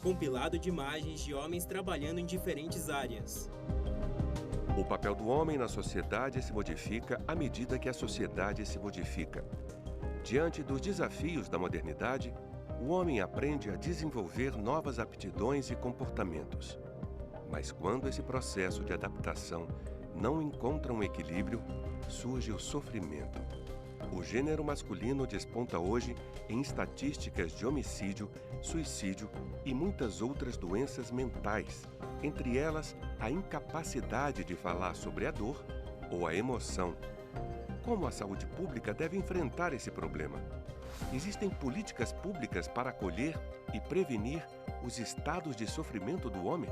compilado de imagens de homens trabalhando em diferentes áreas. O papel do homem na sociedade se modifica à medida que a sociedade se modifica. Diante dos desafios da modernidade, o homem aprende a desenvolver novas aptidões e comportamentos. Mas quando esse processo de adaptação não encontra um equilíbrio, surge o sofrimento. O gênero masculino desponta hoje em estatísticas de homicídio, suicídio e muitas outras doenças mentais, entre elas a incapacidade de falar sobre a dor ou a emoção. Como a saúde pública deve enfrentar esse problema? Existem políticas públicas para acolher e prevenir os estados de sofrimento do homem?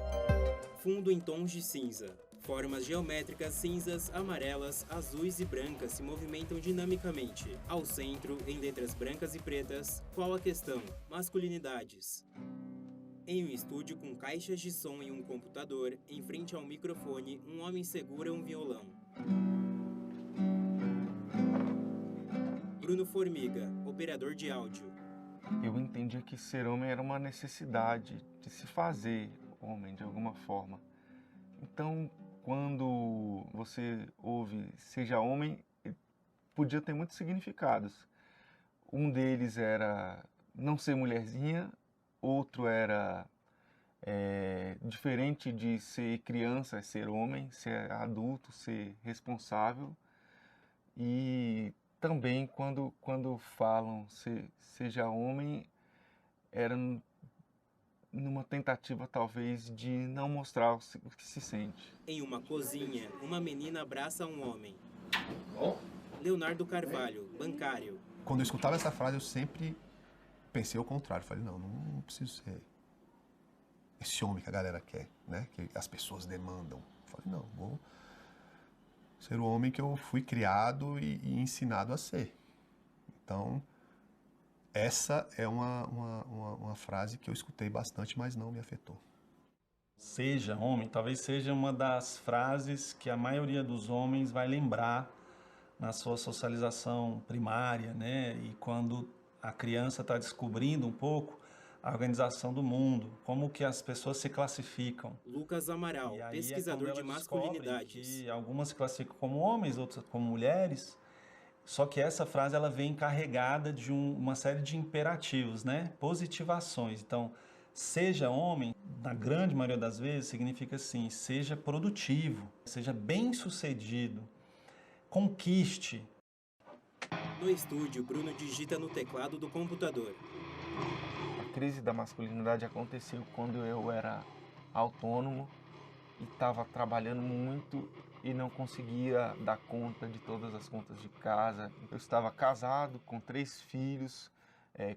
Fundo em tons de cinza. Formas geométricas cinzas, amarelas, azuis e brancas se movimentam dinamicamente. Ao centro, em letras brancas e pretas, qual a questão? Masculinidades. Em um estúdio com caixas de som e um computador, em frente ao microfone, um homem segura um violão. Bruno Formiga, operador de áudio. Eu entendia que ser homem era uma necessidade de se fazer homem de alguma forma. Então, quando você ouve seja homem, podia ter muitos significados. Um deles era não ser mulherzinha, outro era diferente de ser criança, ser homem, ser adulto, ser responsável. E também quando falam seja homem, era numa tentativa talvez de não mostrar o que se sente. Em uma cozinha, uma menina abraça um homem. Leonardo Carvalho, bancário. Quando eu escutava essa frase, eu sempre pensei ao contrário. Falei, não preciso ser esse homem que a galera quer, né? Que as pessoas demandam. Falei, não, vou ser o homem que eu fui criado e ensinado a ser. Então, essa é uma frase que eu escutei bastante, mas não me afetou. Seja homem, talvez seja uma das frases que a maioria dos homens vai lembrar na sua socialização primária, né? E quando a criança está descobrindo um pouco a organização do mundo, como que as pessoas se classificam. Lucas Amaral, pesquisador de masculinidades. Que algumas se classificam como homens, outras como mulheres. Só que essa frase ela vem carregada de uma série de imperativos, né? Positivações. Então, seja homem, na grande maioria das vezes, significa assim, seja produtivo, seja bem-sucedido, conquiste. No estúdio, Bruno digita no teclado do computador. A crise da masculinidade aconteceu quando eu era autônomo e estava trabalhando muito e não conseguia dar conta de todas as contas de casa. Eu estava casado com 3 filhos,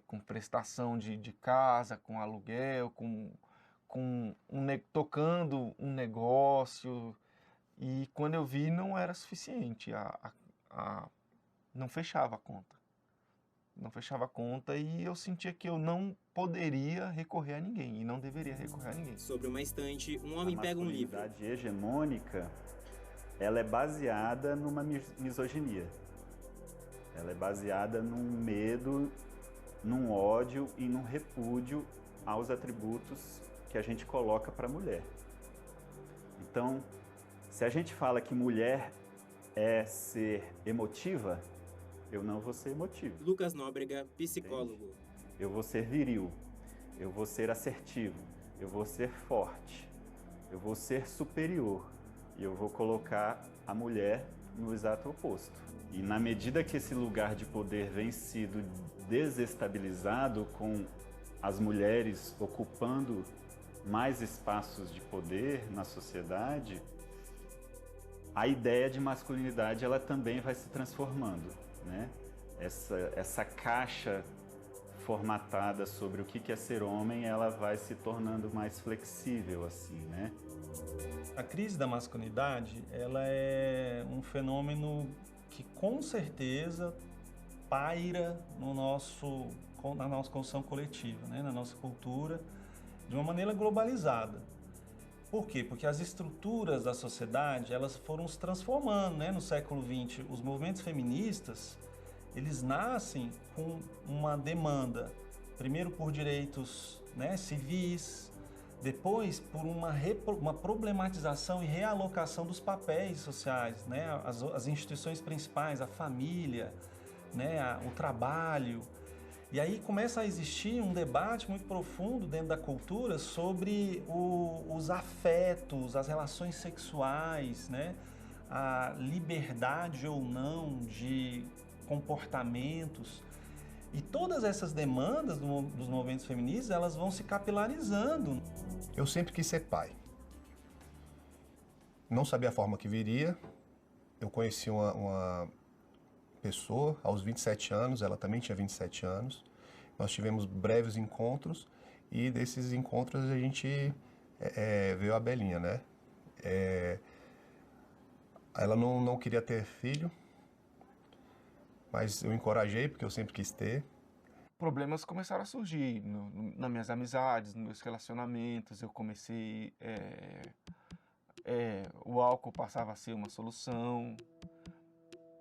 com prestação de casa, com aluguel, tocando um negócio. E quando eu vi, não era suficiente, não fechava a conta. Não fechava a conta e eu sentia que eu não poderia recorrer a ninguém e não deveria recorrer a ninguém. Sobre uma estante, um homem pega um livro. A masculinidade hegemônica, ela é baseada numa misoginia. Ela é baseada num medo, num ódio e num repúdio aos atributos que a gente coloca para a mulher. Então, se a gente fala que mulher é ser emotiva, eu não vou ser emotivo. Lucas Nóbrega, psicólogo. Eu vou ser viril, eu vou ser assertivo, eu vou ser forte, eu vou ser superior e eu vou colocar a mulher no exato oposto. E na medida que esse lugar de poder vem sido desestabilizado, com as mulheres ocupando mais espaços de poder na sociedade, a ideia de masculinidade ela também vai se transformando, né? Essa caixa formatada sobre o que é ser homem, ela vai se tornando mais flexível, assim, né? A crise da masculinidade, ela é um fenômeno que com certeza paira na nossa construção coletiva, né? Na nossa cultura, de uma maneira globalizada. Por quê? Porque as estruturas da sociedade, elas foram se transformando, né? No século XX, os movimentos feministas, eles nascem com uma demanda primeiro por direitos, né, civis, depois por uma problematização e realocação dos papéis sociais, né, as instituições principais, a família, né, o trabalho. E aí começa a existir um debate muito profundo dentro da cultura sobre os afetos, as relações sexuais, né, a liberdade ou não de comportamentos. E todas essas demandas dos movimentos feministas, elas vão se capilarizando. Eu sempre quis ser pai. Não sabia a forma que viria. Eu conheci uma pessoa aos 27 anos, ela também tinha 27 anos. Nós tivemos breves encontros e desses encontros a gente veio a Belinha, né? Ela não queria ter filho, mas eu encorajei porque eu sempre quis ter. Problemas começaram a surgir nas minhas amizades, nos meus relacionamentos. Eu comecei... o álcool passava a ser uma solução.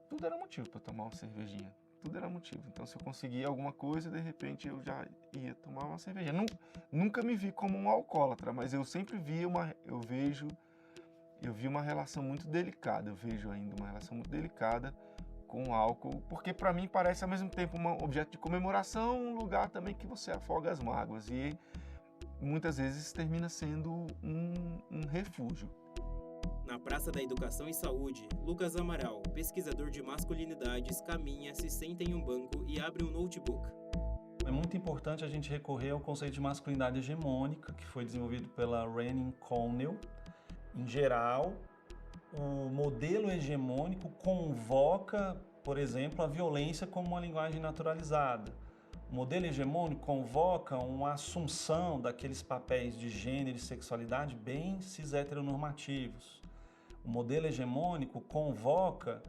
Tudo era motivo para tomar uma cervejinha. Tudo era motivo. Então, se eu conseguia alguma coisa, de repente eu já ia tomar uma cervejinha. Nunca me vi como um alcoólatra, mas eu sempre vi eu vi uma relação muito delicada. Eu vejo ainda uma relação muito delicada com o álcool, porque para mim parece ao mesmo tempo um objeto de comemoração, um lugar também que você afoga as mágoas. E muitas vezes termina sendo um refúgio. Na Praça da Educação e Saúde, Lucas Amaral, pesquisador de masculinidades, caminha, se senta em um banco e abre um notebook. É muito importante a gente recorrer ao conceito de masculinidade hegemônica, que foi desenvolvido pela Rennie Connell. Em geral, o modelo hegemônico convoca, por exemplo, a violência como uma linguagem naturalizada. O modelo hegemônico convoca uma assunção daqueles papéis de gênero e sexualidade bem cis-heteronormativos. O modelo hegemônico convoca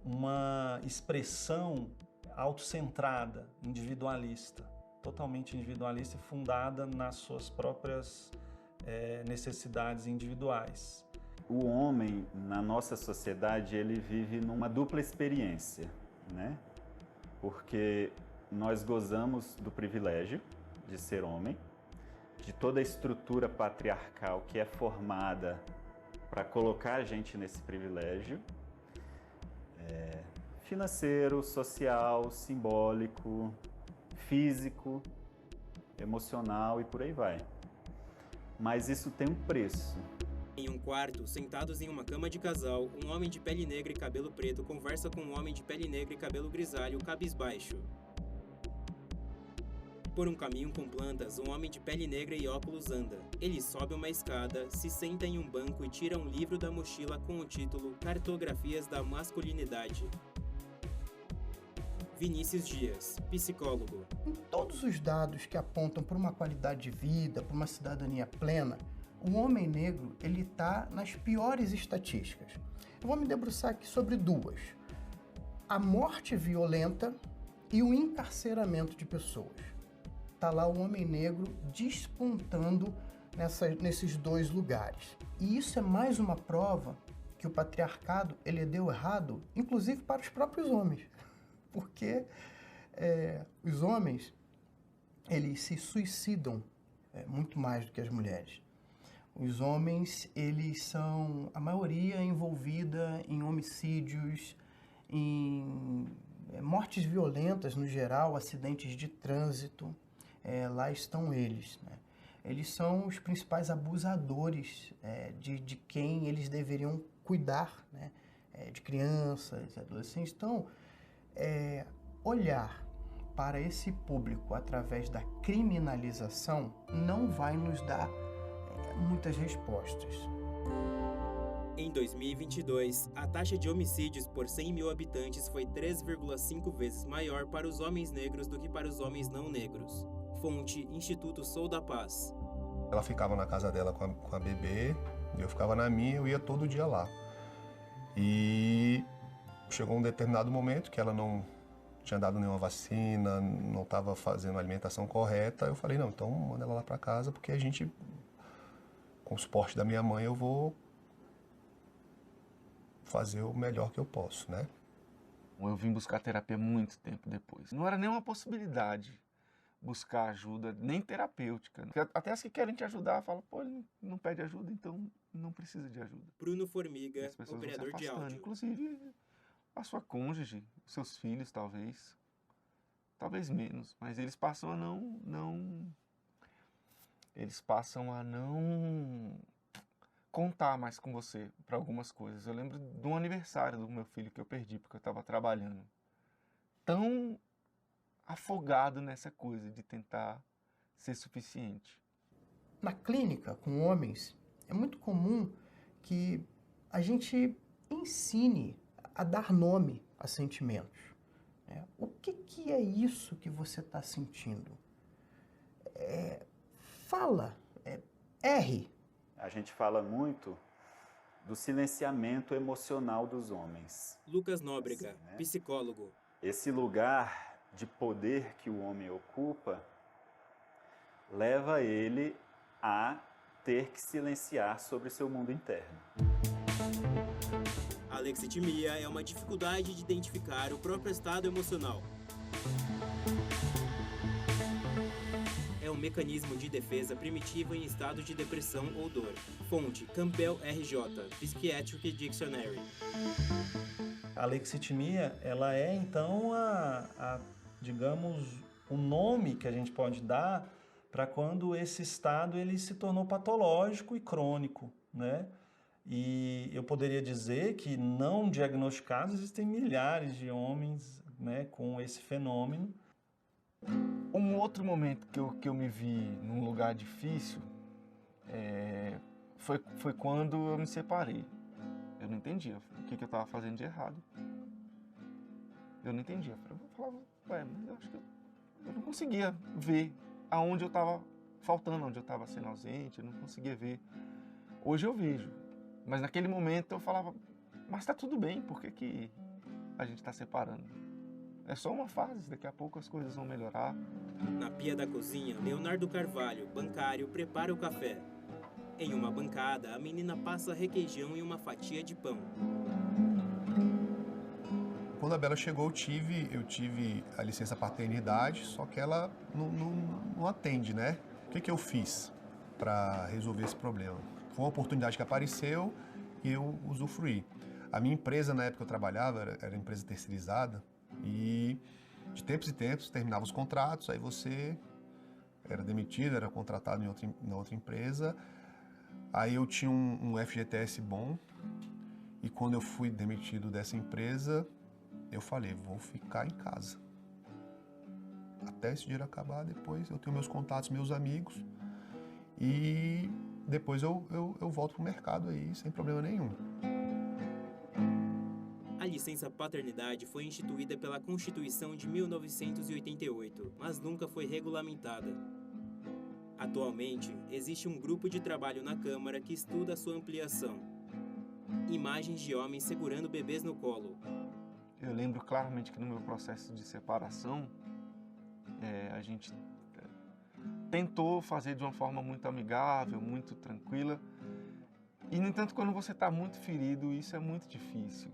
uma expressão autocentrada, individualista, totalmente individualista e fundada nas suas próprias necessidades individuais. O homem, na nossa sociedade, ele vive numa dupla experiência, né? Porque nós gozamos do privilégio de ser homem, de toda a estrutura patriarcal que é formada para colocar a gente nesse privilégio, financeiro, social, simbólico, físico, emocional e por aí vai. Mas isso tem um preço. Em um quarto, sentados em uma cama de casal, um homem de pele negra e cabelo preto conversa com um homem de pele negra e cabelo grisalho, cabisbaixo. Por um caminho com plantas, um homem de pele negra e óculos anda. Ele sobe uma escada, se senta em um banco e tira um livro da mochila com o título Cartografias da Masculinidade. Vinícius Dias, psicólogo. Em todos os dados que apontam para uma qualidade de vida, para uma cidadania plena, o homem negro ele está nas piores estatísticas. Eu vou me debruçar aqui sobre duas: a morte violenta e o encarceramento de pessoas. Está lá o homem negro despontando nesses dois lugares. E isso é mais uma prova que o patriarcado ele deu errado, inclusive para os próprios homens. Porque os homens eles se suicidam muito mais do que as mulheres. Os homens, eles são, a maioria, envolvida em homicídios, em mortes violentas no geral, acidentes de trânsito. Lá estão eles, né? Eles são os principais abusadores de quem eles deveriam cuidar, né? De crianças, adolescentes. Então, olhar para esse público através da criminalização não vai nos dar muitas respostas. Em 2022, a taxa de homicídios por 100 mil habitantes foi 3,5 vezes maior para os homens negros do que para os homens não negros. Fonte: Instituto Sou da Paz. Ela ficava na casa dela com a bebê, eu ficava na minha, eu ia todo dia lá. E chegou um determinado momento que ela não tinha dado nenhuma vacina, não estava fazendo a alimentação correta. Eu falei, não, então manda ela lá para casa, porque a gente, com o suporte da minha mãe, eu vou fazer o melhor que eu posso, né? Eu vim buscar terapia muito tempo depois. Não era nem uma possibilidade buscar ajuda, nem terapêutica. Até as que querem te ajudar falam, pô, ele não pede ajuda, então não precisa de ajuda. Bruno E Formiga, as pessoas operador vão se de afastando, áudio. inclusive a sua cônjuge, os seus filhos, talvez menos, mas eles passam a não contar mais com você para algumas coisas. Eu lembro de um aniversário do meu filho que eu perdi porque eu estava trabalhando, tão afogado nessa coisa de tentar ser suficiente. Na clínica, com homens, é muito comum que a gente ensine a dar nome a sentimentos. O que é isso que você está sentindo? Fala, erre. A gente fala muito do silenciamento emocional dos homens. Lucas Nóbrega, Assim, né? psicólogo. Esse lugar de poder que o homem ocupa leva ele a ter que silenciar sobre o seu mundo interno. A alexitimia é uma dificuldade de identificar o próprio estado emocional. É um mecanismo de defesa primitivo em estado de depressão ou dor. Fonte: Campbell RJ, Psychiatric Dictionary. A alexitimia, ela é então digamos, o nome que a gente pode dar para quando esse estado ele se tornou patológico e crônico, né? E eu poderia dizer que não diagnosticados existem milhares de homens, né, com esse fenômeno. Um outro momento que eu me vi num lugar difícil foi quando eu me separei. Eu não entendia o que eu estava fazendo de errado. Eu não entendia. Eu falava, mas eu acho que eu não conseguia ver aonde eu estava faltando, onde eu estava sendo ausente, eu não conseguia ver. Hoje eu vejo, mas naquele momento eu falava, mas está tudo bem, por que a gente está separando? É só uma fase, daqui a pouco as coisas vão melhorar. Na pia da cozinha, Leonardo Carvalho, bancário, prepara o café. Em uma bancada, a menina passa requeijão e uma fatia de pão. Quando a Bela chegou, eu tive a licença paternidade, só que ela não atende, né? O que eu fiz para resolver esse problema? Foi uma oportunidade que apareceu e eu usufruí. A minha empresa, na época que eu trabalhava, era empresa terceirizada e de tempos em tempos terminava os contratos, aí você era demitido, era contratado na outra empresa. Aí eu tinha um FGTS bom e quando eu fui demitido dessa empresa, eu falei, vou ficar em casa. Até esse dinheiro acabar, depois eu tenho meus contatos, meus amigos e depois eu volto pro mercado aí sem problema nenhum. A licença paternidade foi instituída pela Constituição de 1988, mas nunca foi regulamentada. Atualmente, existe um grupo de trabalho na Câmara que estuda a sua ampliação. Imagens de homens segurando bebês no colo. Eu lembro claramente que no meu processo de separação, a gente tentou fazer de uma forma muito amigável, muito tranquila. E, no entanto, quando você está muito ferido, isso é muito difícil.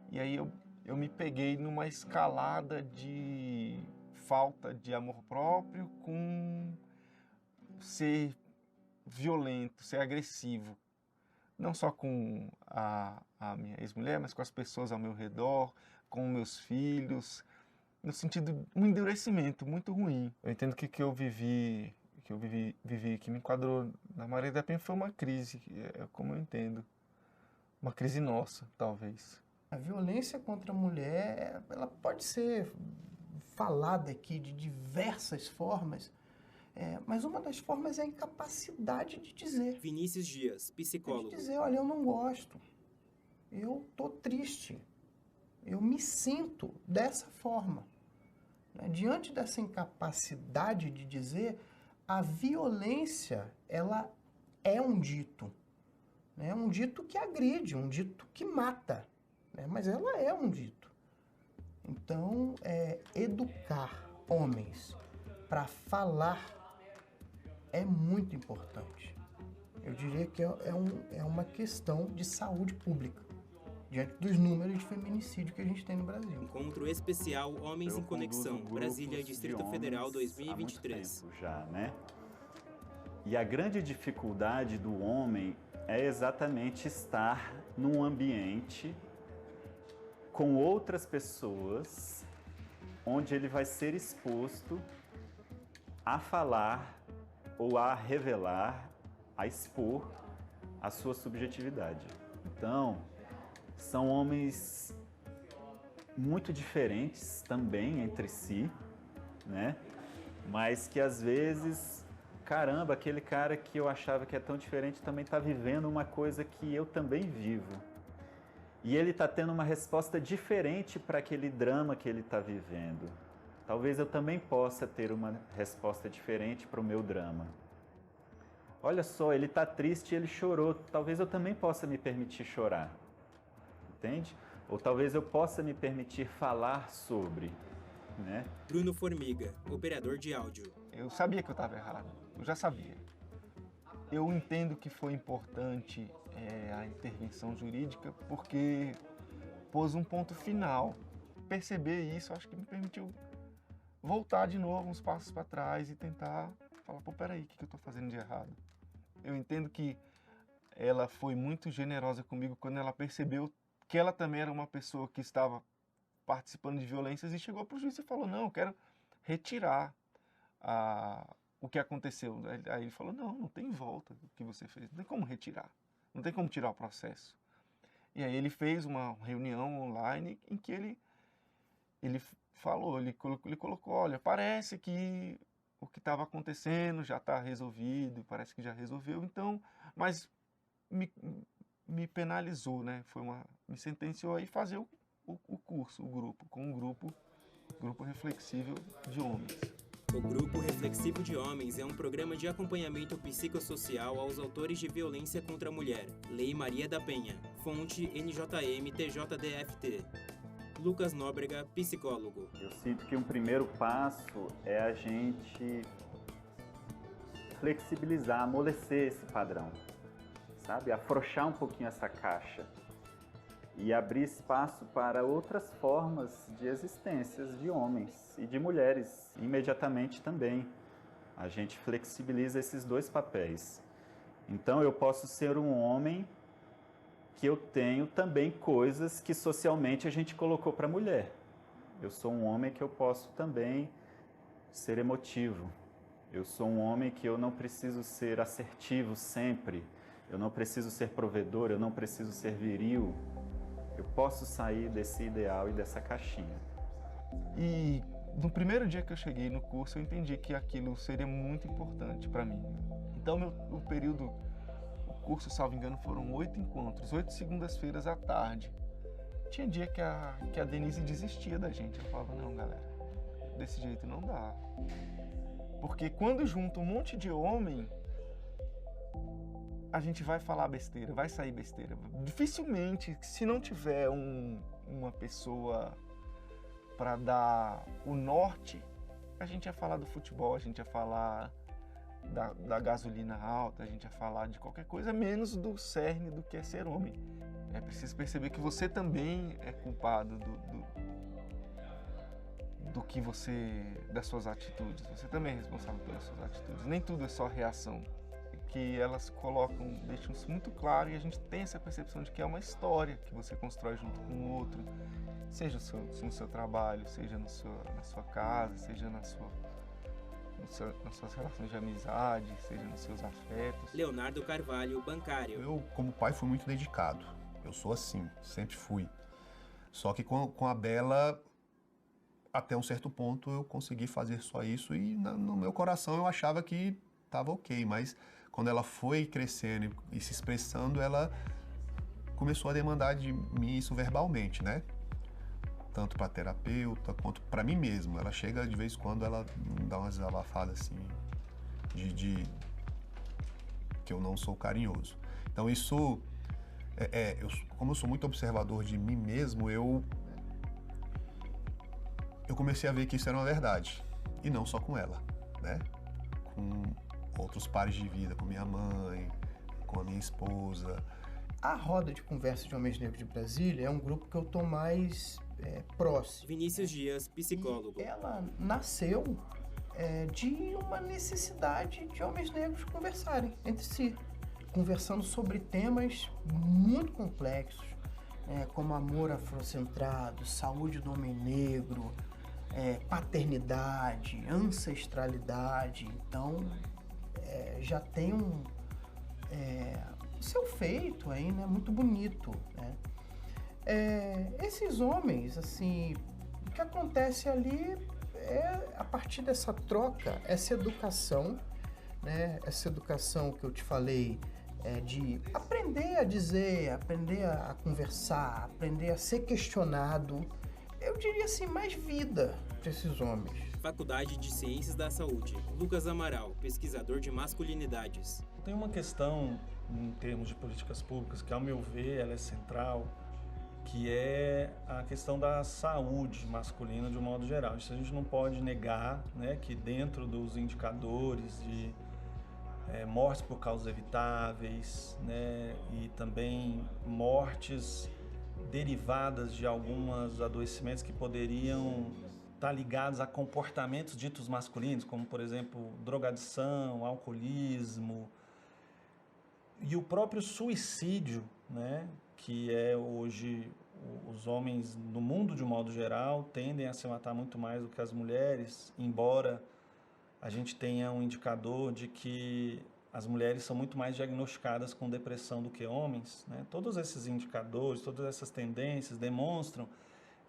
E aí eu me peguei numa escalada de falta de amor próprio com ser violento, ser agressivo. Não só com a minha ex-mulher, mas com as pessoas ao meu redor, com meus filhos, no sentido de um endurecimento muito ruim. Eu entendo que eu vivi, que me enquadrou na Maria da Penha foi uma crise, é como eu entendo. Uma crise nossa, talvez. A violência contra a mulher, ela pode ser falada aqui de diversas formas, mas uma das formas é a incapacidade de dizer. Vinícius Dias, psicólogo. De dizer, olha, eu não gosto, eu tô triste, eu me sinto dessa forma. Diante dessa incapacidade de dizer, a violência, ela é um dito. Um dito que agride, um dito que mata. Mas ela é um dito. Então, educar homens para falar é muito importante. Eu diria que é uma questão de saúde pública. diante dos números de feminicídio que a gente tem no Brasil. Encontro especial Homens Eu em Conexão, conduzo Brasília, grupos Distrito de Federal homens 2023. Há muito tempo já, né? E a grande dificuldade do homem é exatamente estar num ambiente com outras pessoas, onde ele vai ser exposto a falar ou a revelar, a expor a sua subjetividade. Então, são homens muito diferentes também entre si, né? Mas que às vezes, caramba, aquele cara que eu achava que é tão diferente também está vivendo uma coisa que eu também vivo. E ele está tendo uma resposta diferente para aquele drama que ele está vivendo. Talvez eu também possa ter uma resposta diferente para o meu drama. Olha só, ele está triste e ele chorou. Talvez eu também possa me permitir chorar. Entende? Ou talvez eu possa me permitir falar sobre, né? Bruno Formiga, operador de áudio. Eu sabia que eu estava errado, eu já sabia. Eu entendo que foi importante a intervenção jurídica porque pôs um ponto final. Perceber isso, acho que me permitiu voltar de novo uns passos para trás e tentar falar, pô, peraí, o que eu estou fazendo de errado? Eu entendo que ela foi muito generosa comigo quando ela percebeu que ela também era uma pessoa que estava participando de violências e chegou para o juiz e falou, não, eu quero retirar o que aconteceu. Aí ele falou, não tem volta o que você fez, não tem como retirar, não tem como tirar o processo. E aí ele fez uma reunião online em que ele falou, ele colocou, olha, parece que o que estava acontecendo já está resolvido, parece que já resolveu, então, mas me penalizou, né? Me sentenciou a fazer o curso, o grupo, com um grupo reflexível de homens. O Grupo Reflexivo de Homens é um programa de acompanhamento psicossocial aos autores de violência contra a mulher. Lei Maria da Penha. Fonte NJM TJDFT. Lucas Nóbrega, psicólogo. Eu sinto que um primeiro passo é a gente flexibilizar, amolecer esse padrão, sabe? Afrouxar um pouquinho essa caixa e abrir espaço para outras formas de existências de homens e de mulheres imediatamente também. A gente flexibiliza esses dois papéis. Então eu posso ser um homem que eu tenho também coisas que socialmente a gente colocou para a mulher. Eu sou um homem que eu posso também ser emotivo. Eu sou um homem que eu não preciso ser assertivo sempre. Eu não preciso ser provedor, eu não preciso ser viril. Eu posso sair desse ideal e dessa caixinha. E no primeiro dia que eu cheguei no curso, eu entendi que aquilo seria muito importante para mim. Então, o curso, salvo engano, foram 8 encontros, 8 segundas-feiras à tarde. Tinha dia que a Denise desistia da gente. Eu falava, não, galera, desse jeito não dá. Porque quando junta um monte de homem, a gente vai falar besteira, vai sair besteira. Dificilmente, se não tiver uma pessoa para dar o norte, a gente ia falar do futebol, a gente ia falar da gasolina alta, a gente ia falar de qualquer coisa, menos do cerne do que é ser homem. É preciso perceber que você também é culpado das suas atitudes. Você também é responsável pelas suas atitudes. Nem tudo é só reação. Que elas deixam isso muito claro e a gente tem essa percepção de que é uma história que você constrói junto com o outro, seja no seu trabalho, seja na sua casa, seja nas suas relações de amizade, seja nos seus afetos. Leonardo Carvalho, bancário. Eu, como pai, fui muito dedicado. Eu sou assim, sempre fui. Só que com a Bela, até um certo ponto, eu consegui fazer só isso e no meu coração eu achava que estava ok, mas quando ela foi crescendo e se expressando, ela começou a demandar de mim isso verbalmente, né? Tanto para terapeuta quanto para mim mesmo. Ela chega de vez em quando, ela me dá umas abafadas assim, de que eu não sou carinhoso. Então isso, como eu sou muito observador de mim mesmo, eu comecei a ver que isso era uma verdade. E não só com ela, né? Com outros pares de vida, com minha mãe, com a minha esposa, A Roda de Conversa de Homens Negros de Brasília é um grupo que eu estou mais próximo. Vinícius Dias, psicólogo. E ela nasceu de uma necessidade de homens negros conversarem entre si, conversando sobre temas muito complexos, como amor afrocentrado, saúde do homem negro, paternidade, ancestralidade. Então, já tem seu feito aí, né, muito bonito, né? Esses homens, assim, o que acontece ali a partir dessa troca, essa educação, né, essa educação que eu te falei, de aprender a dizer, aprender a conversar, aprender a ser questionado, eu diria assim, mais vida para esses homens. Faculdade de Ciências da Saúde, Lucas Amaral, pesquisador de masculinidades. Tem uma questão, em termos de políticas públicas, que ao meu ver ela é central, que é a questão da saúde masculina de um modo geral. Isso a gente não pode negar, né, que dentro dos indicadores de mortes por causas evitáveis, né, e também mortes derivadas de alguns adoecimentos que poderiam estar ligados a comportamentos ditos masculinos, como, por exemplo, drogadição, alcoolismo e o próprio suicídio, né, que é hoje os homens no mundo de um modo geral tendem a se matar muito mais do que as mulheres, embora a gente tenha um indicador de que as mulheres são muito mais diagnosticadas com depressão do que homens, né? Todos esses indicadores, todas essas tendências demonstram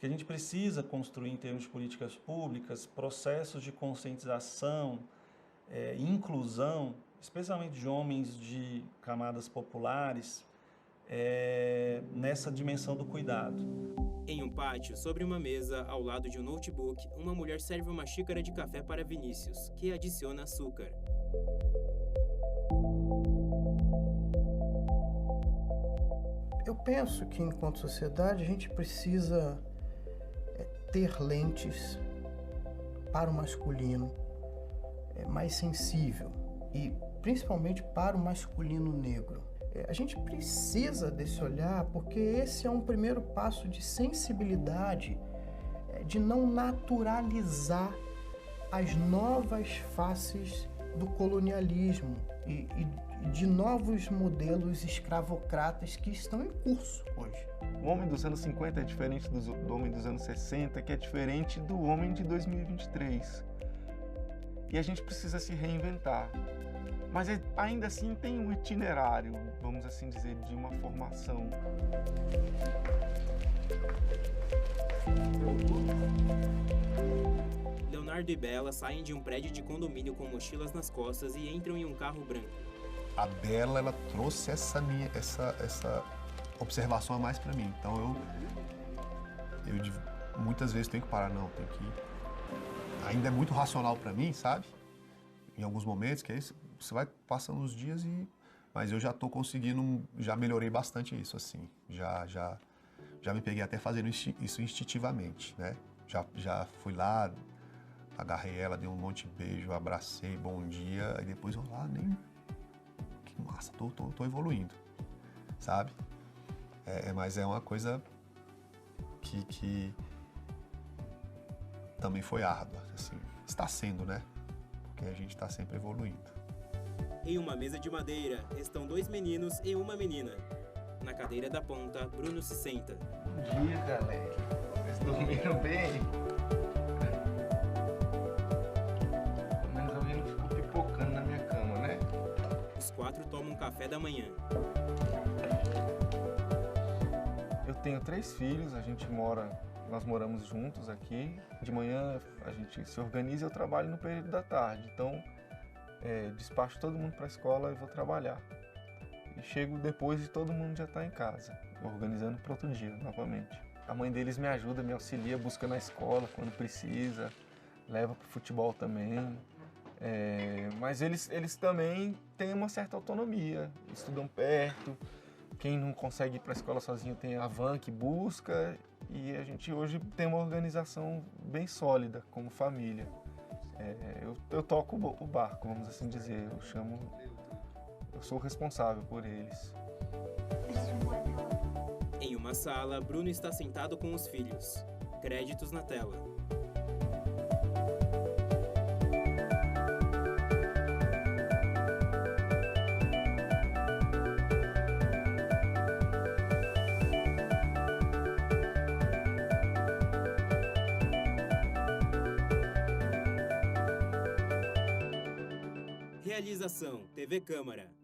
que a gente precisa construir, em termos de políticas públicas, processos de conscientização e inclusão, especialmente de homens de camadas populares, nessa dimensão do cuidado. Em um pátio, sobre uma mesa, ao lado de um notebook, uma mulher serve uma xícara de café para Vinícius, que adiciona açúcar. Eu penso que, enquanto sociedade, a gente precisa ter lentes para o masculino mais sensível e, principalmente, para o masculino negro. A gente precisa desse olhar porque esse é um primeiro passo de sensibilidade, de não naturalizar as novas faces do colonialismo e de novos modelos escravocratas que estão em curso hoje. O homem dos anos 50 é diferente do homem dos anos 60, que é diferente do homem de 2023. E a gente precisa se reinventar. Mas ainda assim tem um itinerário, vamos assim dizer, de uma formação. Leonardo e Bela saem de um prédio de condomínio com mochilas nas costas e entram em um carro branco. A Bela, ela trouxe essa observação a mais para mim. Então eu muitas vezes tenho que parar, não, tenho que... Ainda é muito racional para mim, sabe? Em alguns momentos, que é isso, você vai passando os dias mas eu já tô conseguindo, já melhorei bastante isso, assim. Já me peguei até fazendo isso instintivamente, né? Já fui lá, agarrei ela, dei um monte de beijo, abracei, bom dia, e depois eu lá, que massa, tô evoluindo, sabe? Mas é uma coisa que também foi árdua, assim, está sendo, né? Porque a gente está sempre evoluindo. Em uma mesa de madeira, estão 2 meninos e uma menina. Na cadeira da ponta, Bruno se senta. Bom dia, galera. Vocês dormiram bem? Pelo menos alguém não ficou pipocando na minha cama, né? Os 4 tomam café da manhã. Eu tenho 3 filhos, nós moramos juntos aqui. De manhã a gente se organiza e eu trabalho no período da tarde. Então, despacho todo mundo para a escola e vou trabalhar. E chego depois de todo mundo já estar em casa, organizando para outro dia novamente. A mãe deles me ajuda, me auxilia, busca na escola quando precisa, leva para o futebol também. Mas eles também têm uma certa autonomia, estudam perto. Quem não consegue ir para a escola sozinho tem a van que busca. E a gente hoje tem uma organização bem sólida como família. Eu toco o barco, vamos assim dizer. Eu sou o responsável por eles. uma sala, Bruno está sentado com os filhos. Créditos na tela. Realização: TV Câmara.